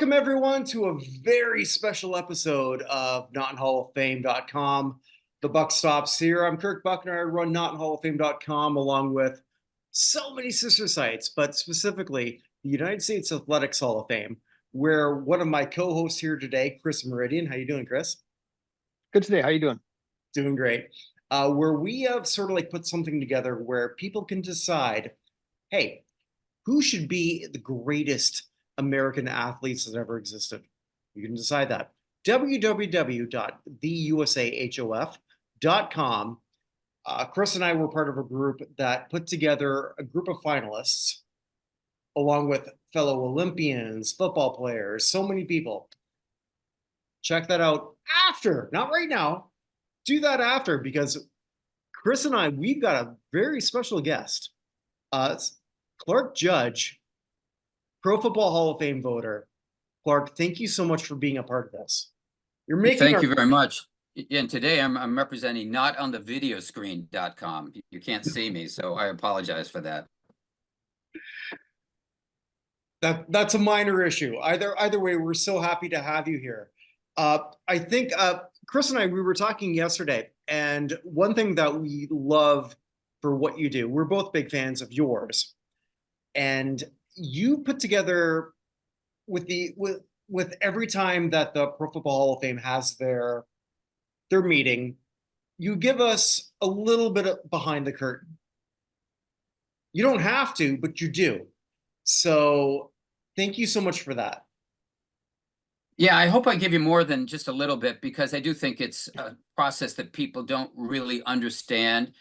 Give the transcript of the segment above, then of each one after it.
Welcome, everyone, to a very special episode of NotInHallOfFame.com. The buck stops here. I'm Kirk Buchner. I run NotInHallOfFame.com along with so many sister sites, but specifically the United States Athletics Hall of Fame, where one of my co-hosts here today, Chris Mouradian. How you doing, Chris? Good today. How you doing? Doing great. Where we have sort of like put something together where people can decide, hey, who should be the greatest American athletes that ever existed? You can decide that. www.theUSAHOF.com. Chris and I were part of a group that put together a group of finalists along with fellow Olympians, football players, so many people. Check that out after, not right now. Do that after, because Chris and I, we've got a very special guest. Clark Judge, Pro Football Hall of Fame voter. Clark, thank you so much for being a part of this. You're making Thank you very much. And today I'm representing notonthevideoscreen.com. You can't see me, so I apologize for that. That's a minor issue. Either way, we're so happy to have you here. I think Chris and I, we were talking yesterday, and one thing that we love for what you do, we're both big fans of yours. And you put together with every time that the Pro Football Hall of Fame has their meeting, you give us a little bit of behind the curtain. You don't have to, but you do. So thank you so much for that. Yeah, I hope I give you more than just a little bit, because I do think it's a process that people don't really understand.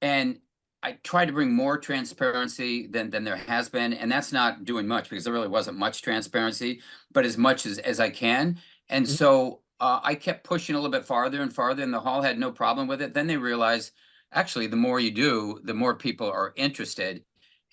And I try to bring more transparency than there has been, and that's not doing much because there really wasn't much transparency, but as much as I can. And so I kept pushing a little bit farther and farther, and the hall had no problem with it. Then they realized, actually, the more you do, the more people are interested,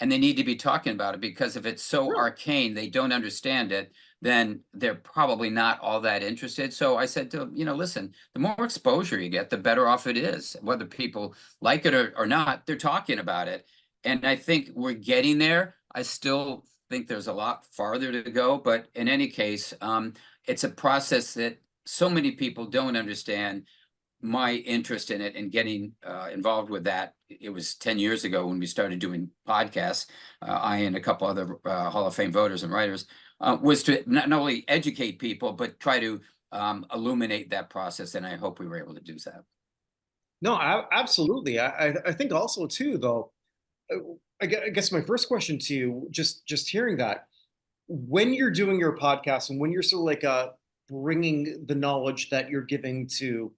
and they need to be talking about it, because if it's so arcane, they don't understand it, then they're probably not all that interested. So I said to them, listen, the more exposure you get, the better off it is. Whether people like it or not, they're talking about it. And I think we're getting there. I still think there's a lot farther to go. But in any case, it's a process that so many people don't understand. My interest in it and getting involved with that, it was 10 years ago when we started doing podcasts, I and a couple other Hall of Fame voters and writers, was to not only educate people, but try to illuminate that process. And I hope we were able to do that. No, absolutely. I think also too, though, I guess my first question to you, just hearing that, when you're doing your podcast and when you're sort of like bringing the knowledge that you're giving to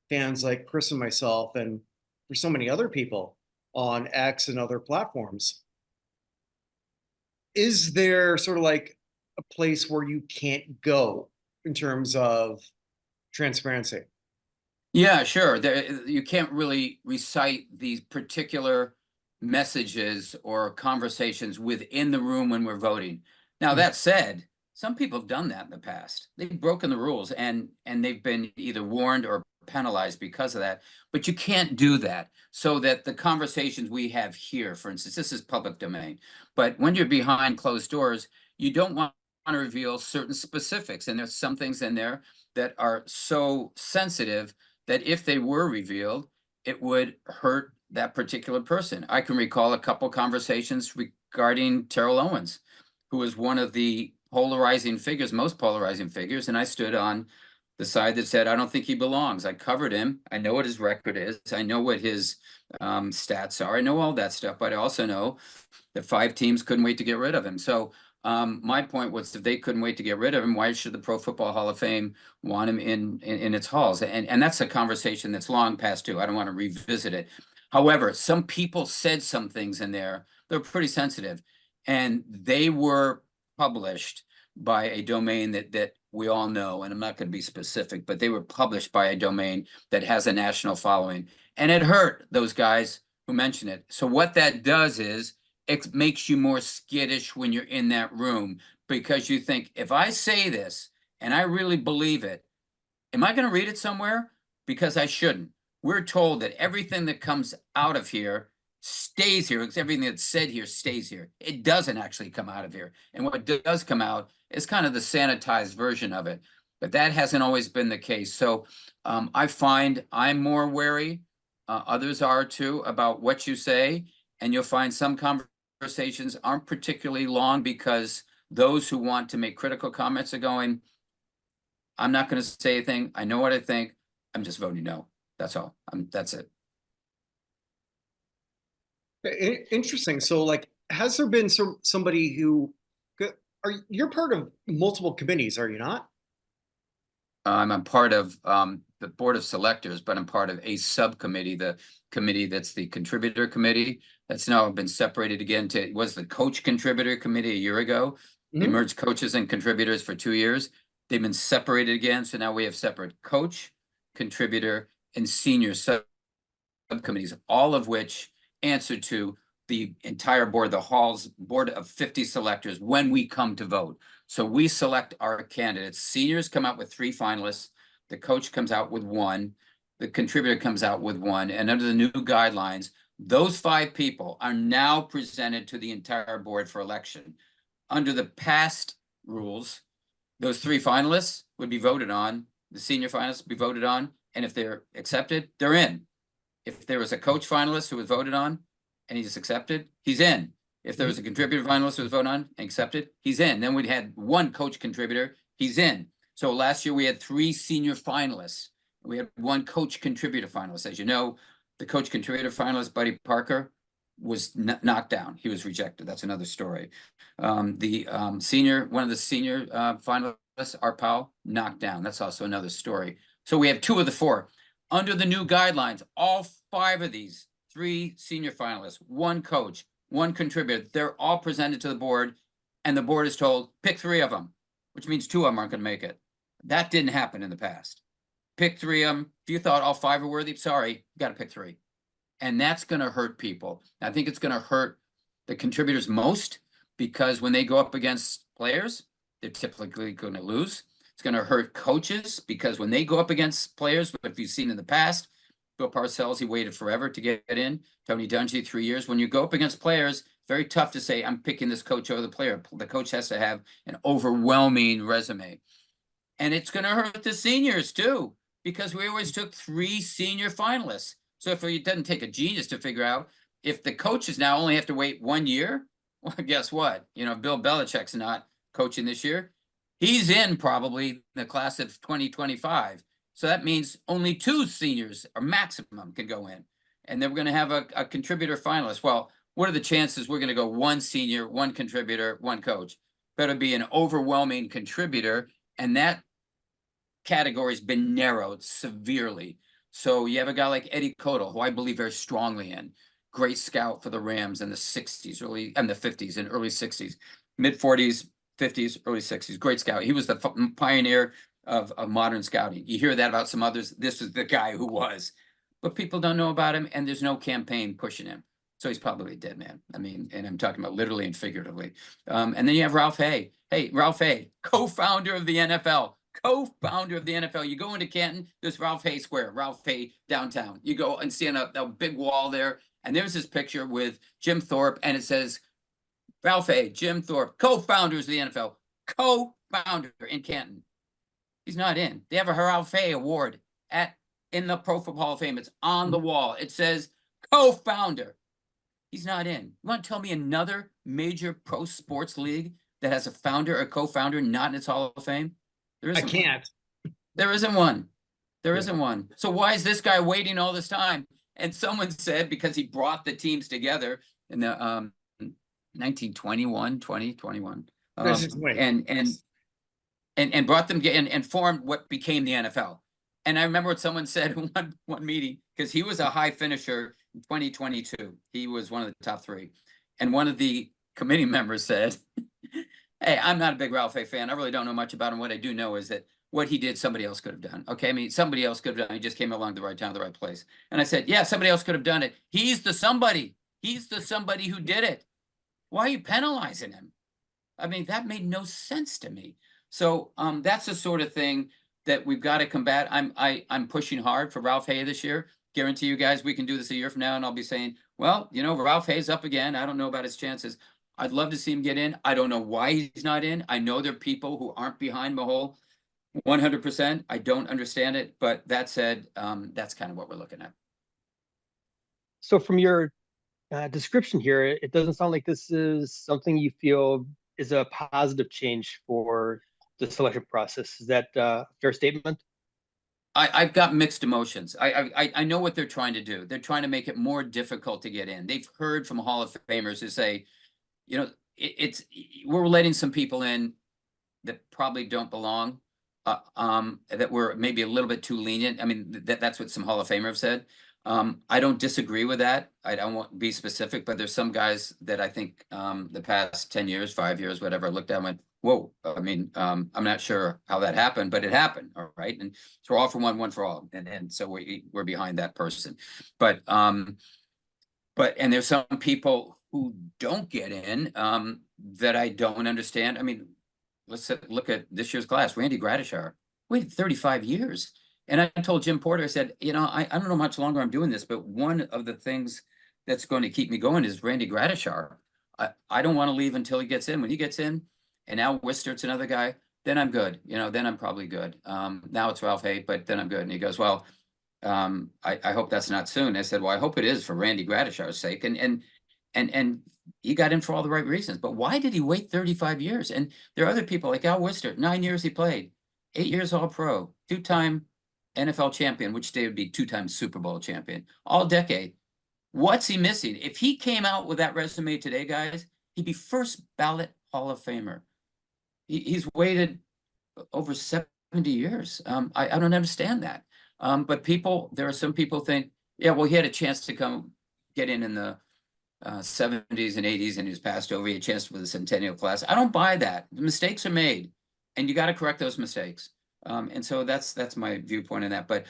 fans like Chris and myself, and for so many other people on X and other platforms, is there sort of like a place where you can't go in terms of transparency? Yeah, sure. You can't really recite these particular messages or conversations within the room when we're voting. Now, that said, some people have done that in the past. They've broken the rules, and they've been either warned or penalized because of that. But you can't do that, so that the conversations we have here, for instance, this is public domain, but when you're behind closed doors, you don't want to reveal certain specifics. And there's some things in there that are so sensitive that if they were revealed, it would hurt that particular person. I can recall a couple conversations regarding Terrell Owens, who was one of the polarizing figures, most polarizing figures, and I stood on the side that said, I don't think he belongs. I covered him. I know what his record is. I know what his stats are. I know all that stuff, but I also know that 5 teams couldn't wait to get rid of him. So my point was, if they couldn't wait to get rid of him, why should the Pro Football Hall of Fame want him in its halls? And that's a conversation that's long past due. I don't want to revisit it. However, some people said some things in there that were pretty sensitive, and they were published by a domain that we all know, and I'm not going to be specific, but they were published by a domain that has a national following, and it hurt those guys who mentioned it. So what that does is it makes you more skittish when you're in that room, because you think, if I say this and I really believe it, am I going to read it somewhere? Because I shouldn't. We're told that everything that comes out of here stays here, because everything that's said here stays here. It doesn't actually come out of here. And what does come out It's kind of the sanitized version of it, but that hasn't always been the case. So I find I'm more wary, others are too, about what you say, and you'll find some conversations aren't particularly long because those who want to make critical comments are going, I'm not going to say anything. I know what I think. I'm just voting no. That's all. That's it. Interesting. So like, has there been somebody who, you're part of multiple committees, are you not? I'm a part of the board of selectors, but I'm part of a subcommittee, the committee that's the contributor committee. That's now been separated again to, it was the coach contributor committee a year ago. They merged coaches and contributors for 2 years. They've been separated again. So now we have separate coach, contributor, and senior subcommittees, all of which answer to the entire board, the hall's board of 50 selectors when we come to vote. So we select our candidates. Seniors come out with 3 finalists. The coach comes out with 1. The contributor comes out with 1. And under the new guidelines, those 5 people are now presented to the entire board for election. Under the past rules, those 3 finalists would be voted on. The senior finalists would be voted on. And if they're accepted, they're in. If there was a coach finalist who was voted on and he's accepted, he's in. If there was a contributor finalist who was voted on and accepted, he's in. Then we had 1 coach contributor, he's in. So last year we had 3 senior finalists. We had 1 coach contributor finalist. As you know, the coach contributor finalist, Buddy Parker, was knocked down. He was rejected. That's another story. One of the senior finalists, Art Powell, knocked down. That's also another story. So we have 2 of the 4. Under the new guidelines, all 5 of these, 3 senior finalists, 1 coach, 1 contributor, they're all presented to the board, and the board is told, pick 3 of them, which means 2 of them aren't going to make it. That didn't happen in the past. Pick 3 of them. If you thought all 5 are worthy, sorry, you got to pick 3. And that's going to hurt people. I think it's going to hurt the contributors most, because when they go up against players, they're typically going to lose. It's going to hurt coaches, because when they go up against players, if you've seen in the past, Bill Parcells, he waited forever to get in. Tony Dungy, 3 years. When you go up against players, very tough to say, I'm picking this coach over the player. The coach has to have an overwhelming resume. And it's going to hurt the seniors too, because we always took 3 senior finalists. So if it doesn't take a genius to figure out, if the coaches now only have to wait 1 year, well, guess what? You know, Bill Belichick's not coaching this year. He's in probably the class of 2025. So that means only 2 seniors or maximum can go in. And then we're going to have a contributor finalist. Well, what are the chances we're going to go 1 senior, 1 contributor, 1 coach? Better be an overwhelming contributor. And that category has been narrowed severely. So you have a guy like Eddie Codal, who I believe very strongly in. Great scout for the Rams in the 60s, and the 50s and early 60s, mid 40s, 50s, early 60s. Great scout. He was the pioneer of modern scouting. You hear that about some others. This is the guy who was. But people don't know about him, and there's no campaign pushing him. So he's probably a dead man. I mean, and I'm talking about literally and figuratively. And then you have Ralph Hay. Hey, Ralph Hay, co-founder of the NFL. Co-founder of the NFL. You go into Canton, there's Ralph Hay Square, Ralph Hay downtown. You go and see a big wall there, and there's this picture with Jim Thorpe, and it says, Ralph Hay, Jim Thorpe, co-founders of the NFL, co-founder in Canton. He's not in. They have a Ralph Hay Award in the Pro Football Hall of Fame. It's on the wall. It says co-founder. He's not in. You want to tell me another major pro sports league that has a founder or co-founder not in its Hall of Fame? I can't. There isn't one. There isn't one. So why is this guy waiting all this time? And someone said because he brought the teams together in the 1921, 2021, and brought them and formed what became the NFL. And I remember what someone said in one meeting, because he was a high finisher in 2022. He was one of the top 3. And one of the committee members said, hey, I'm not a big Ralph Hay fan. I really don't know much about him. What I do know is that what he did, somebody else could have done. Okay, I mean, somebody else could have done it. He just came along at the right time, the right place. And I said, yeah, somebody else could have done it. He's the somebody. He's the somebody who did it. Why are you penalizing him? I mean, that made no sense to me. So that's the sort of thing that we've got to combat. I'm pushing hard for Ralph Hay this year. Guarantee you guys we can do this a year from now, and I'll be saying, well, you know, Ralph Hay's up again. I don't know about his chances. I'd love to see him get in. I don't know why he's not in. I know there are people who aren't behind Mahol 100%. I don't understand it, but that said, that's kind of what we're looking at. So from your description here, it doesn't sound like this is something you feel is a positive change for the selection process. Is that a fair statement? I've got mixed emotions. I know what they're trying to do. They're trying to make it more difficult to get in. They've heard from Hall of Famers who say, you know, we're letting some people in that probably don't belong, that were maybe a little bit too lenient. I mean, that's what some Hall of Famers have said. I don't disagree with that. I don't want to be specific, but there's some guys that I think the past 10 years, 5 years, whatever, I looked at and went, whoa. I mean, I'm not sure how that happened, but it happened. All right. And so we're all for one for all. And so we're behind that person. But and there's some people who don't get in that I don't understand. I mean, let's look at this year's class. Randy Gradishar waited 35 years. And I told Jim Porter, I said, you know, I don't know how much longer I'm doing this, but one of the things that's going to keep me going is Randy Gradishar. I don't want to leave until he gets in. When he gets in, and now Wistert's another guy, then I'm good. You know, then I'm probably good. Now it's Ralph Hay, but then I'm good. And he goes, well, I hope that's not soon. I said, well, I hope it is for Randy Gradishar's sake. And he got in for all the right reasons. But why did he wait 35 years? And there are other people like Al Wistert, 9 years he played, 8 years All-Pro, 2-time NFL champion, which they would be 2-time Super Bowl champion, all decade. What's he missing? If he came out with that resume today, guys, he'd be first ballot Hall of Famer. He's waited over 70 years. I don't understand that. But there are some people think, yeah, well, he had a chance to come get in the 70s and 80s, and he was passed over. He had a chance for the centennial class. I don't buy that. The mistakes are made, and you got to correct those mistakes. And so that's my viewpoint on that. But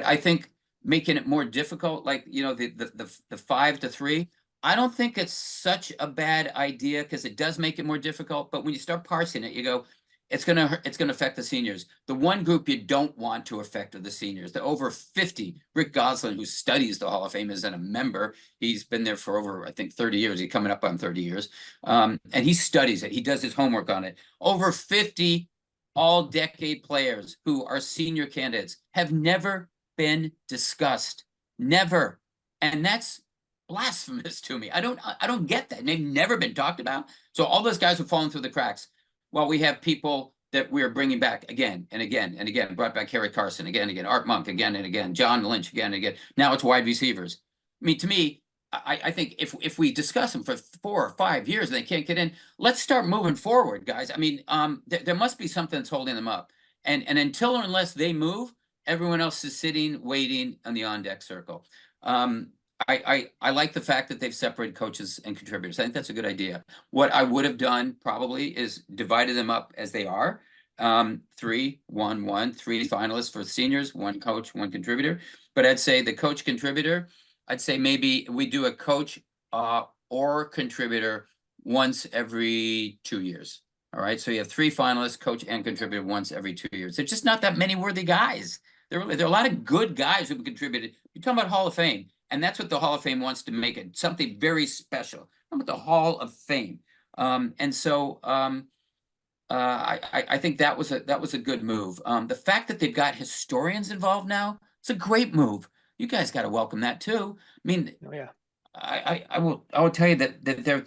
I think making it more difficult, like, you know, the 5-3, I don't think it's such a bad idea because it does make it more difficult. But when you start parsing it, you go, it's gonna affect the seniors. The one group you don't want to affect are the seniors. The over 50. Rick Goslin, who studies the Hall of Fame, is a member. He's been there for over, I think, 30 years. He's coming up on 30 years. And he studies it. He does his homework on it. Over 50 all-decade players who are senior candidates have never been discussed. Never. And that's blasphemous to me. I don't get that. They've never been talked about. So all those guys have fallen through the cracks. Well, we have people that we are bringing back again and again and again. Brought back Harry Carson again and again. Art Monk again and again. John Lynch again and again. Now it's wide receivers. I mean, to me, I think if we discuss them for 4 or 5 years and they can't get in, let's start moving forward, guys. I mean, there must be something that's holding them up. And until or unless they move, everyone else is sitting, waiting on the on-deck circle. I like the fact that they've separated coaches and contributors. I think that's a good idea. What I would have done probably is divided them up as they are. 3, 1, 1, 3 finalists for seniors, 1 coach, 1 contributor. But I'd say the coach contributor, I'd say maybe we do a coach or contributor once every 2 years. All right. So you have 3 finalists, coach and contributor once every 2 years. There's just not that many worthy guys. There are a lot of good guys who have contributed. You're talking about Hall of Fame. And that's what the Hall of Fame wants to make it, something very special. I'm about the Hall of Fame. And so I think that was a good move. The fact that they've got historians involved now, it's a great move. You guys got to welcome that too. I mean, Oh, yeah. I will tell you that there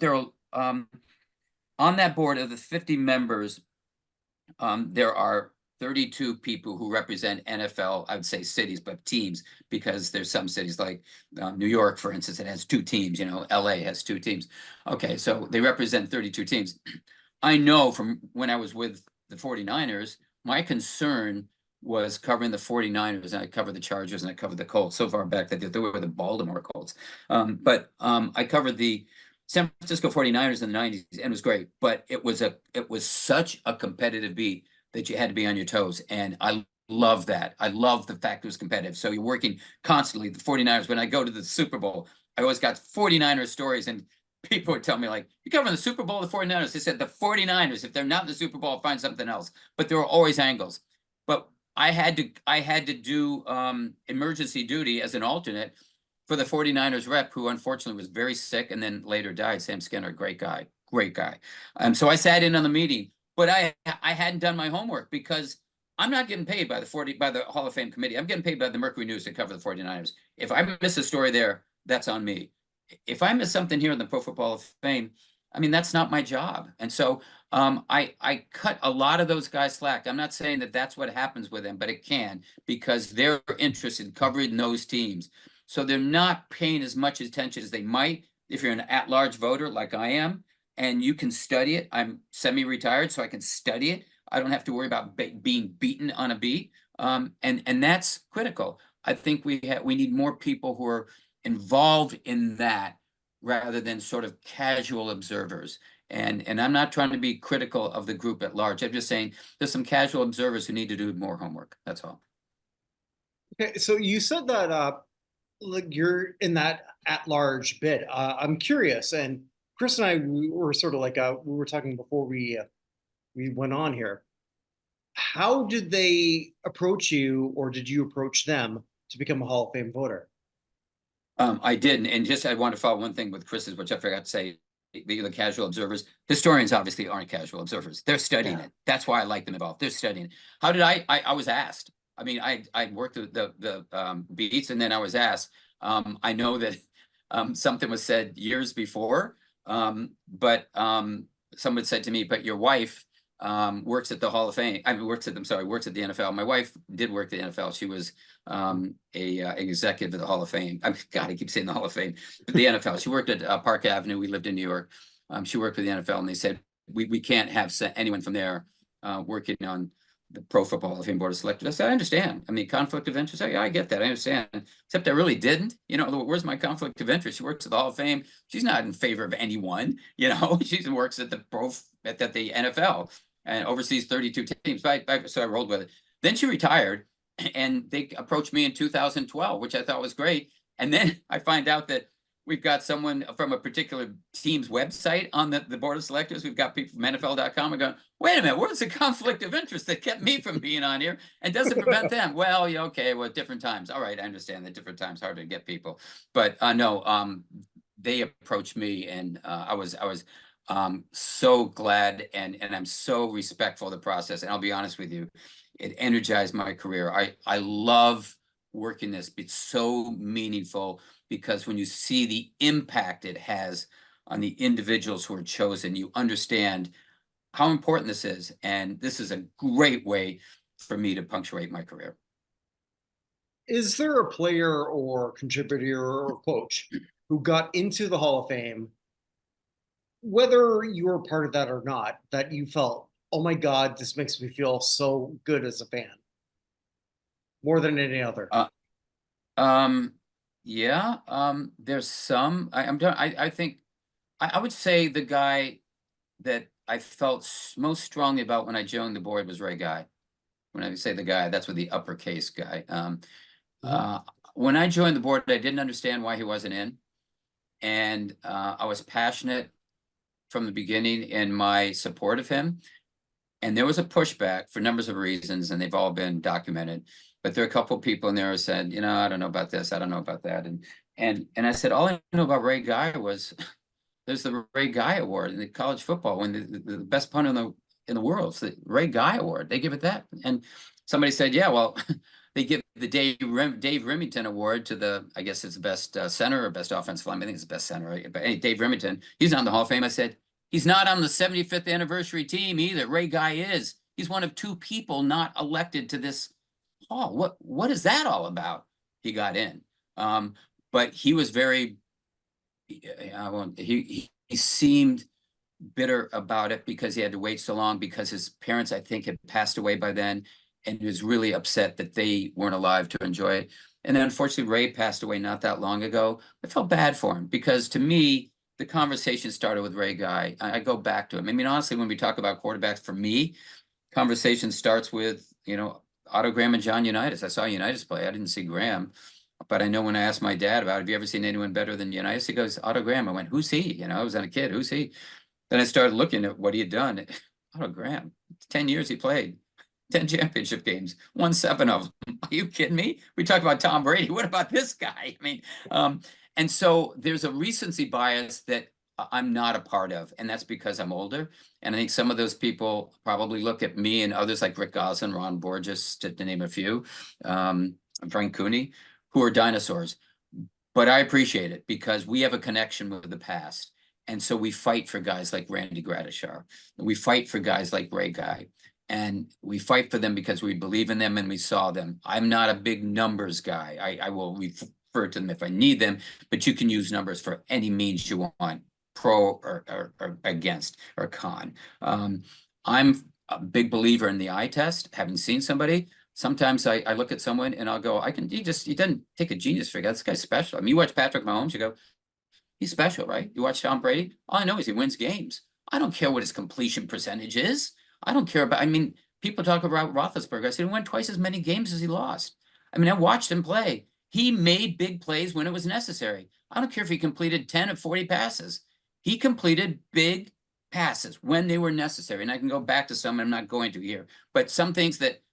are on that board of the 50 members, there are 32 people who represent NFL, I would say cities, but teams, because there's some cities like New York, for instance, it has 2 teams, you know, LA has 2 teams. Okay, so they represent 32 teams. I know from when I was with the 49ers, my concern was covering the 49ers, and I covered the Chargers and I covered the Colts so far back that they were the Baltimore Colts. But I covered the San Francisco 49ers in the 90s, and it was great, but it was such a competitive beat that you had to be on your toes. And I love that. I love the fact it was competitive. So you're working constantly. The 49ers, when I go to the Super Bowl, I always got 49ers stories, and people would tell me, like, you covering the Super Bowl, the 49ers? They said the 49ers, if they're not in the Super Bowl, I'll find something else. But there were always angles. But I had to do emergency duty as an alternate for the 49ers rep, who unfortunately was very sick and then later died. Sam Skinner, great guy. great guy. So I sat in on the meeting, but I hadn't done my homework because I'm not getting paid by the Hall of Fame committee. I'm getting paid by the Mercury News to cover the 49ers. If I miss a story there, that's on me. If I miss something here in the Pro Football Hall of Fame, I mean, that's not my job. And so I cut a lot of those guys slack. I'm not saying that that's what happens with them, but it can, because they're interested in covering those teams. So they're not paying as much attention as they might if you're an at-large voter like I am, and you can study it. I'm semi-retired, so I can study it. I don't have to worry about being beaten on a beat. And that's critical. I think we need more people who are involved in that rather than sort of casual observers. And I'm not trying to be critical of the group at large. I'm just saying there's some casual observers who need to do more homework. That's all. Okay, so you said that like you're in that at-large bit. I'm curious, and Chris and I we were sort of like we were talking before we went on here. How did they approach you, or did you approach them to become a Hall of Fame voter? I didn't, and just I want to follow one thing with Chris's, which I forgot to say. The casual observers, historians obviously aren't casual observers. They're studying it. That's why I like them involved. They're studying it. How did I was asked. I mean, I worked the beats, and then I was asked. I know that something was said years before, but someone said to me, "But your wife works at the Hall of Fame. I mean, works at the NFL. My wife did work at the NFL. She was a executive at the Hall of Fame. I mean, God, I keep saying the Hall of Fame, but the NFL. She worked at Park Avenue. We lived in New York. She worked for the NFL, and they said we can't have anyone from there working on the Pro Football Hall of Fame Board of Selectors. I said, I understand. I mean, conflict of interest. Yeah, I get that. I understand. Except I really didn't. You know, where's my conflict of interest? She works at the Hall of Fame. She's not in favor of anyone. You know, she works at the NFL and oversees 32 teams. So I rolled with it. Then she retired, and they approached me in 2012, which I thought was great. And then I find out that we've got someone from a particular team's website on the board of selectors. We've got people from NFL.com. We're going, wait a minute, where's the conflict of interest that kept me from being on here and doesn't prevent them? Well, yeah, okay, well, different times. All right, I understand that different times hard to get people. But no, they approached me, and I was so glad, and I'm so respectful of the process. And I'll be honest with you, it energized my career. I love working this. It's so meaningful, because when you see the impact it has on the individuals who are chosen, you understand how important this is. And this is a great way for me to punctuate my career. Is there a player or contributor or coach who got into the Hall of Fame, whether you were part of that or not, that you felt, oh my God, this makes me feel so good as a fan, more than any other? Yeah, there's some. I think I would say the guy that I felt most strongly about when I joined the board was Ray Guy. When I say the guy, that's with the uppercase guy. When I joined the board, I didn't understand why he wasn't in, and I was passionate from the beginning in my support of him. And there was a pushback for numbers of reasons, and they've all been documented. But there are a couple of people in there who said, you know, I don't know about this, I don't know about that. And I said, all I know about Ray Guy was there's the Ray Guy Award in the college football, when the best punter in the world. It's the Ray Guy Award. They give it that. And somebody said, yeah, well, they give the Dave Remington Award to the, I guess it's the best center or best offensive lineman. I think it's the best center. Right? But hey, Dave Remington, he's not in the Hall of Fame. I said, he's not on the 75th anniversary team either. Ray Guy is. He's one of two people not elected to this hall. What is that all about? He got in. But he was very, he seemed bitter about it because he had to wait so long, because his parents, I think, had passed away by then, and he was really upset that they weren't alive to enjoy it. And then unfortunately, Ray passed away not that long ago. I felt bad for him, because to me, the conversation started with Ray Guy. I go back to him. I mean, honestly, when we talk about quarterbacks, for me, conversation starts with, you know, Otto Graham and John Unitas. I saw Unitas play. I didn't see Graham. But I know when I asked my dad about, have you ever seen anyone better than Unitas? He goes, Otto Graham. I went, who's he? You know, I was a kid. Who's he? Then I started looking at what he had done. Otto Graham, 10 years he played, 10 championship games, won 7 of them. Are you kidding me? We talk about Tom Brady. What about this guy? I mean, and so there's a recency bias that I'm not a part of, and that's because I'm older. And I think some of those people probably look at me and others like Rick Gosselin, Ron Borges, to name a few, Frank Cooney, who are dinosaurs. But I appreciate it because we have a connection with the past. And so we fight for guys like Randy Gradishar. We fight for guys like Ray Guy. And we fight for them because we believe in them and we saw them. I'm not a big numbers guy. I will refer to them if I need them, but you can use numbers for any means you want, pro or against or con. I'm a big believer in the eye test. Having seen somebody, sometimes I look at someone and I'll go, he doesn't take a genius figure. This guy's special. I mean, you watch Patrick Mahomes, you go, he's special, right? You watch Tom Brady, all I know is he wins games. I don't care what his completion percentage is. I don't care about, I mean, people talk about Roethlisberger. I said he won twice as many games as he lost. I mean, I watched him play. He made big plays when it was necessary. I don't care if he completed 10 of 40 passes. He completed big passes when they were necessary. And I can go back to some, I'm not going to here, but some things that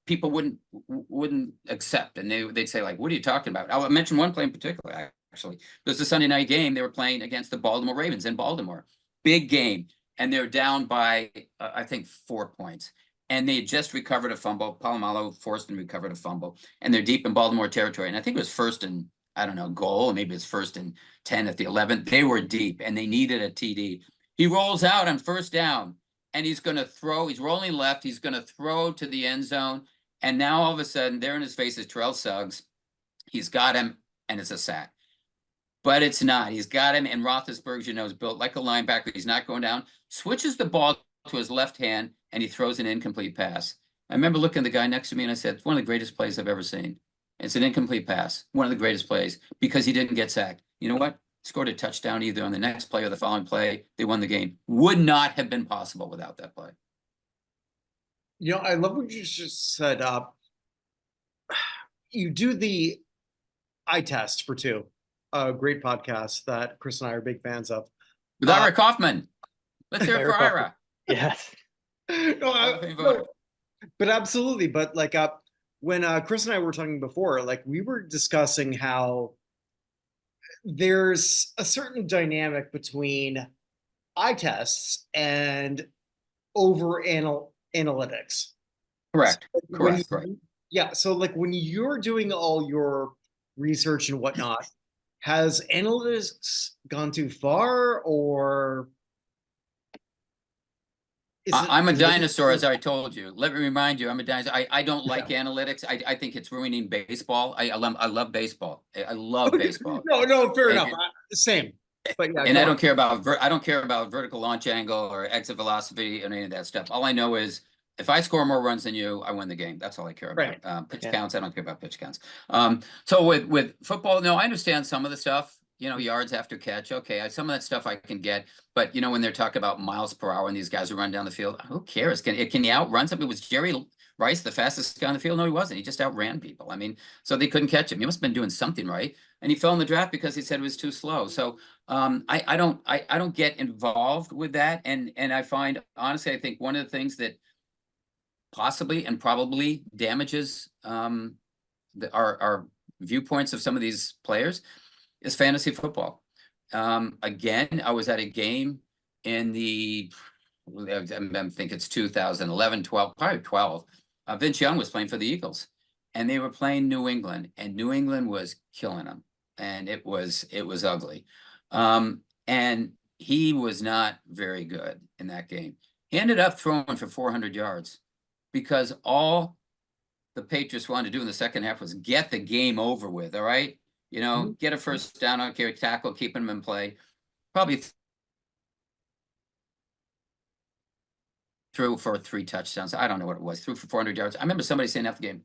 people wouldn't accept. And they'd say, like, what are you talking about? I'll mention one play in particular, actually. It was a Sunday night game. They were playing against the Baltimore Ravens in Baltimore. Big game. And they're down by, I think, 4 points. And they had just recovered a fumble. Palomalo forced them to recover a fumble. And they're deep in Baltimore territory. And I think it was first and, I don't know, goal. Maybe it's first and 10 at the 11th. They were deep and they needed a TD. He rolls out on first down and he's going to throw. He's rolling left. He's going to throw to the end zone. And now all of a sudden, there in his face is Terrell Suggs. He's got him and it's a sack. But it's not. He's got him, and Roethlisberger, you know, is built like a linebacker. He's not going down. Switches the ball to his left hand, and he throws an incomplete pass. I remember looking at the guy next to me, and I said, it's one of the greatest plays I've ever seen. It's an incomplete pass, one of the greatest plays, because he didn't get sacked. You know what? Scored a touchdown either on the next play or the following play. They won the game. Would not have been possible without that play. You know, I love what you just said. You do the eye test for two. A great podcast that Chris and I are big fans of. With Ira Kaufman. Let's hear it for Ira. Yes. No, but absolutely. But like when Chris and I were talking before, like we were discussing how there's a certain dynamic between eye tests and over analytics. Correct. So Correct. Right. Yeah. So like when you're doing all your research and whatnot, has analytics gone too far, or I'm a dinosaur, as I told you. Let me remind you, I'm a dinosaur. I don't like analytics. I think it's ruining baseball. I love baseball. I love baseball. No, fair enough. Same. But yeah, and I don't care about vertical launch angle or exit velocity and any of that stuff. All I know is if I score more runs than you, I win the game. That's all I care about. Right. Pitch counts, I don't care about pitch counts. So with football, no, I understand some of the stuff, you know, yards after catch. Okay, some of that stuff I can get. But, you know, when they're talking about miles per hour and these guys who run down the field, who cares? Can he outrun somebody? Was Jerry Rice the fastest guy on the field? No, he wasn't. He just outran people. I mean, so they couldn't catch him. He must have been doing something right. And he fell in the draft because he said it was too slow. So I don't get involved with that. And I find, honestly, I think one of the things that possibly and probably damages our viewpoints of some of these players is fantasy football. Again, I was at a game in I think it's 2011, 12, probably 12. Vince Young was playing for the Eagles, and they were playing New England, and New England was killing them, and it was ugly. And he was not very good in that game. He ended up throwing for 400 yards. Because all the Patriots wanted to do in the second half was get the game over with, all right? You know, get a first down, don't care, tackle, keeping them in play. Probably threw for 3 touchdowns. I don't know what it was. Threw for 400 yards. I remember somebody saying after the game,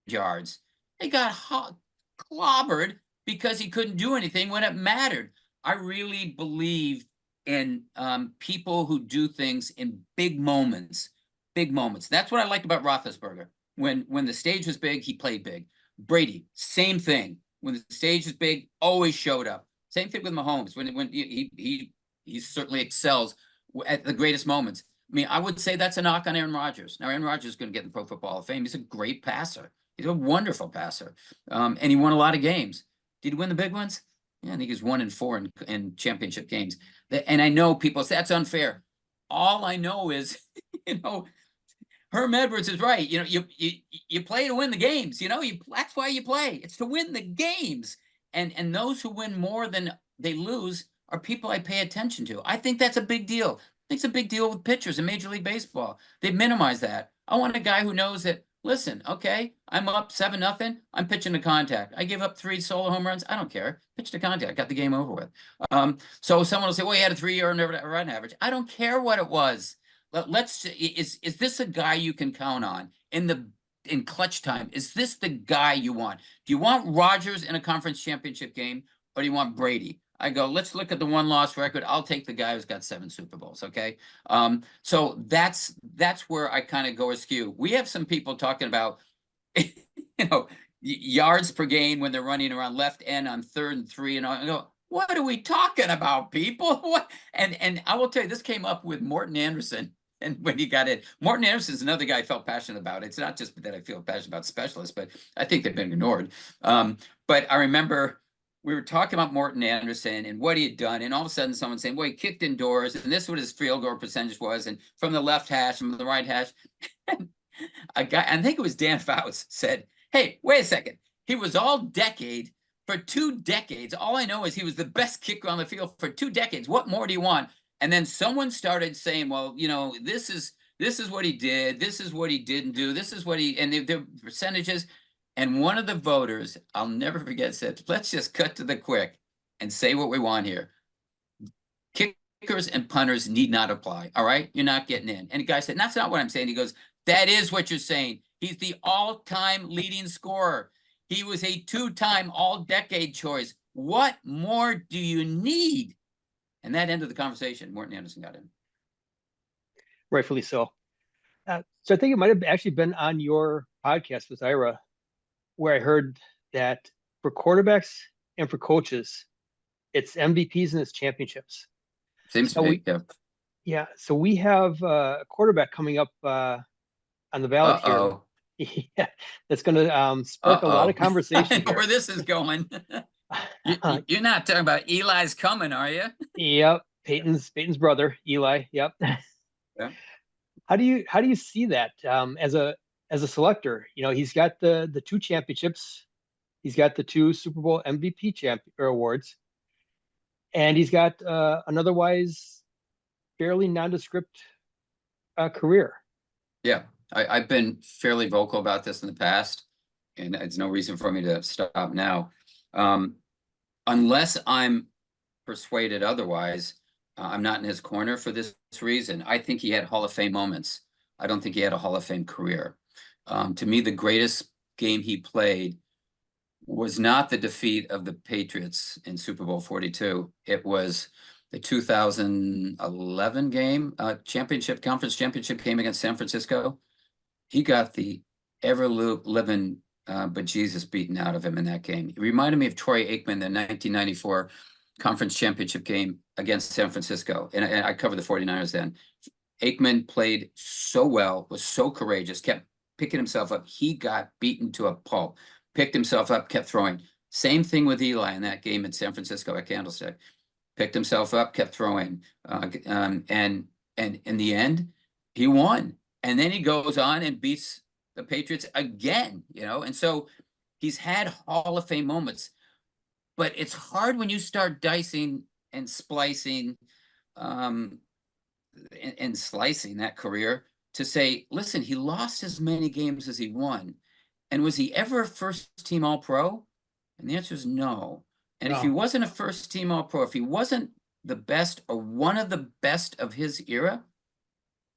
yards. They got clobbered because he couldn't do anything when it mattered. I really believe in people who do things in big moments. That's what I liked about Roethlisberger. When the stage was big, he played big. Brady, same thing. When the stage was big, always showed up. Same thing with Mahomes. When he certainly excels at the greatest moments. I mean, I would say that's a knock on Aaron Rodgers. Now, Aaron Rodgers is going to get in the Pro Football Hall of Fame. He's a great passer. He's a wonderful passer. And he won a lot of games. Did he win the big ones? Yeah, I think he's 1-4 in championship games. And I know people say that's unfair. All I know is, you know, Herm Edwards is right. You know, you play to win the games. You know, that's why you play. It's to win the games. And those who win more than they lose are people I pay attention to. I think that's a big deal. I think it's a big deal with pitchers in Major League Baseball. They've minimized that. I want a guy who knows that. Listen, okay, I'm up 7-0. I'm pitching to contact. I give up 3 solo home runs. I don't care. Pitch to contact. Got the game over with. So someone will say, well, he had a 3-year run average. I don't care what it was. Is this a guy you can count on in clutch time? Is this the guy you want? Do you want Rodgers in a conference championship game, or do you want Brady? I go, let's look at the 1-loss record. I'll take the guy who's got 7 Super Bowls. Okay. So that's where I kind of go askew. We have some people talking about, you know, yards per game when they're running around left end on 3rd and 3, and I go, what are we talking about, people? What? And I will tell you, this came up with Morton Anderson. And when he got in, Morton Anderson's another guy I felt passionate about. It's not just that I feel passionate about specialists, but I think they've been ignored. But I remember we were talking about Morton Anderson and what he had done, and all of a sudden someone saying, well, he kicked indoors, and this is what his field goal percentage was, and from the left hash, from the right hash. A guy, I think it was Dan Fouts, said, hey, wait a second. He was all decade for 2 decades. All I know is he was the best kicker on the field for 2 decades. What more do you want? And then someone started saying, well, you know, this is what he did. This is what he didn't do. This is what he, and the percentages. And one of the voters, I'll never forget, said, let's just cut to the quick and say what we want here. Kickers and punters need not apply. All right. You're not getting in. And the guy said, that's not what I'm saying. He goes, that is what you're saying. He's the all-time leading scorer. He was a 2-time all-decade choice. What more do you need? And that ended the conversation. Morton Anderson got in. Rightfully so. So I think it might have actually been on your podcast with Ira, where I heard that for quarterbacks and for coaches, it's MVPs and it's championships. Seems to be, yeah. Yeah. So we have a quarterback coming up on the ballot here. Yeah, that's going to spark a lot of conversation. Where this is going. You're not talking about Eli's coming, are you? Yep, Peyton's brother, Eli. Yep. Yeah. How do you see that as a selector? You know, he's got the 2 championships, he's got the 2 Super Bowl MVP awards, and he's got an otherwise fairly nondescript career. Yeah, I've been fairly vocal about this in the past, and it's no reason for me to stop now. Unless I'm persuaded otherwise, I'm not in his corner for this reason. I think he had Hall of Fame moments. I don't think he had a Hall of Fame career. To me, the greatest game he played was not the defeat of the Patriots in Super Bowl 42. It was the 2011 game, conference championship game against San Francisco. He got the ever-living bejesus beaten out of him in that game. It reminded me of Troy Aikman, the 1994 conference championship game against San Francisco. And I covered the 49ers then. Aikman played so well, was so courageous, kept picking himself up. He got beaten to a pulp, picked himself up, kept throwing. Same thing with Eli in that game in San Francisco at Candlestick. Picked himself up, kept throwing. And in the end, he won. And then he goes on and beats the Patriots again, you know? And so he's had Hall of Fame moments, but it's hard when you start dicing and splicing and slicing that career to say, listen, he lost as many games as he won. And was he ever a first-team All-Pro? And the answer is no. And if he wasn't a first-team All-Pro, if he wasn't the best or one of the best of his era,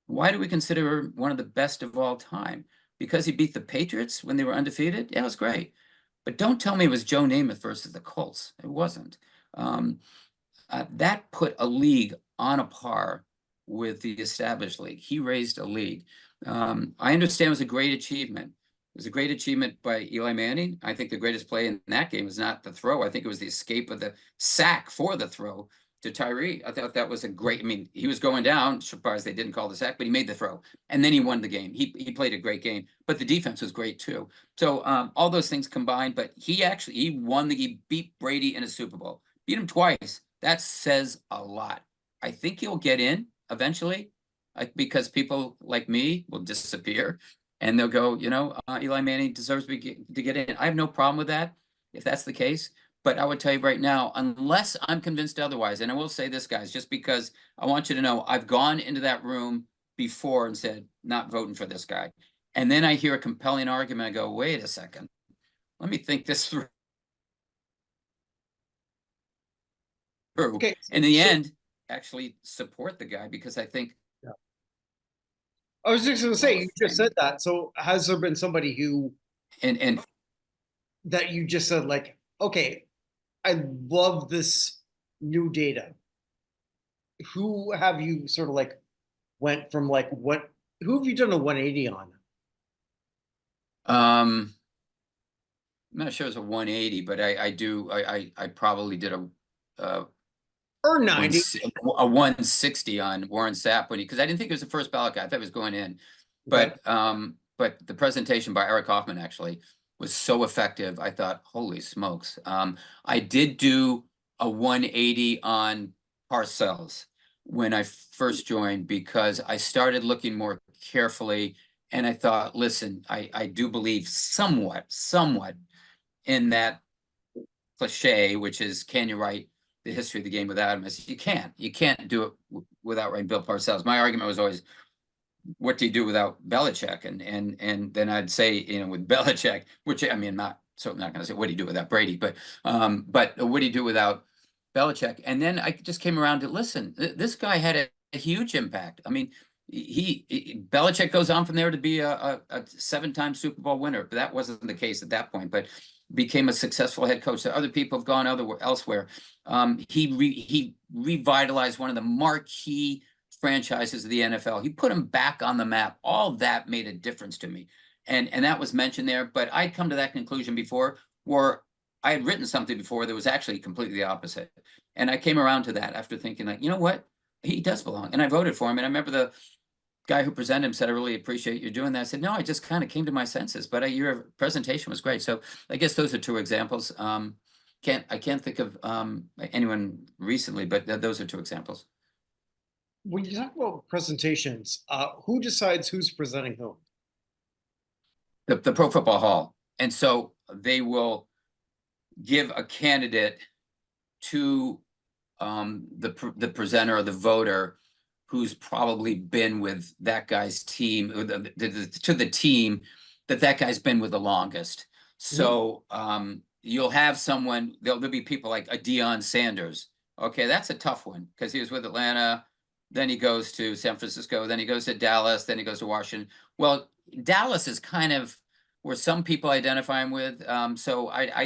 why do we consider him one of the best of all time? Because he beat the Patriots when they were undefeated? Yeah, it was great. But don't tell me it was Joe Namath versus the Colts. It wasn't. That put a league on a par with the established league. He raised a league. I understand it was a great achievement. It was a great achievement by Eli Manning. I think the greatest play in that game was not the throw. I think it was the escape of the sack for the throw to Tyree. I thought that was a great, I mean, he was going down, surprised they didn't call the sack, but he made the throw. And then he won the game. He played a great game, but the defense was great too. So all those things combined, but he beat Brady in a Super Bowl. beat him twice. That says a lot. I think he'll get in eventually, because people like me will disappear and they'll go, Eli Manning deserves to get in. I have no problem with that if that's the case. But I would tell you right now, unless I'm convinced otherwise, and I will say this, guys, just because I want you to know, I've gone into that room before and said, not voting for this guy. And then I hear a compelling argument. I go, wait a second, let me think this through. Okay, And in the end, actually support the guy because I think. I was just going to say, you just said that. So has there been somebody who And that you just said like, okay, I love this new data? Who have you sort of like went from like what? Who have you done a 180 on? I'm not sure it's a 180, but I probably did Or 90? a 160 on Warren Sapp because I didn't think it was the first ballot guy. I thought it was going in. But the presentation by Eric Hoffman actually was so effective. I thought, holy smokes. I did do a 180 on Parcells when I first joined because I started looking more carefully and I thought, listen, I do believe somewhat in that cliche, which is, can you write the history of the game without him? I said, you can't do it without writing Bill Parcells. My argument was always, what do you do without Belichick? And then I'd say, with Belichick, which I mean, I'm not going to say what do you do without Brady, but what do you do without Belichick? And then I just came around to listen. This guy had a huge impact. I mean, Belichick goes on from there to be a 7-time Super Bowl winner, but that wasn't the case at that point. But became a successful head coach. So other people have gone elsewhere. He revitalized one of the marquee franchises of the NFL. He put him back on the map. All that made a difference to me. And that was mentioned there. But I'd come to that conclusion before, where I had written something before that was actually completely the opposite. And I came around to that after thinking like, you know what? He does belong. And I voted for him. And I remember the guy who presented him said, I really appreciate you doing that. I said, no, I just kind of came to my senses, but your presentation was great. So I guess those are two examples. I can't think of anyone recently, but those are two examples. When you talk about presentations, who decides who's presenting who? The Pro Football Hall. And so they will give a candidate to the presenter or the voter who's probably been with that guy's team, to the team that guy's been with the longest. So you'll have someone, there'll be people like a Deion Sanders. Okay, that's a tough one because he was with Atlanta, then he goes to San Francisco, then he goes to Dallas, then he goes to Washington. Well, Dallas is kind of where some people identify him with. So I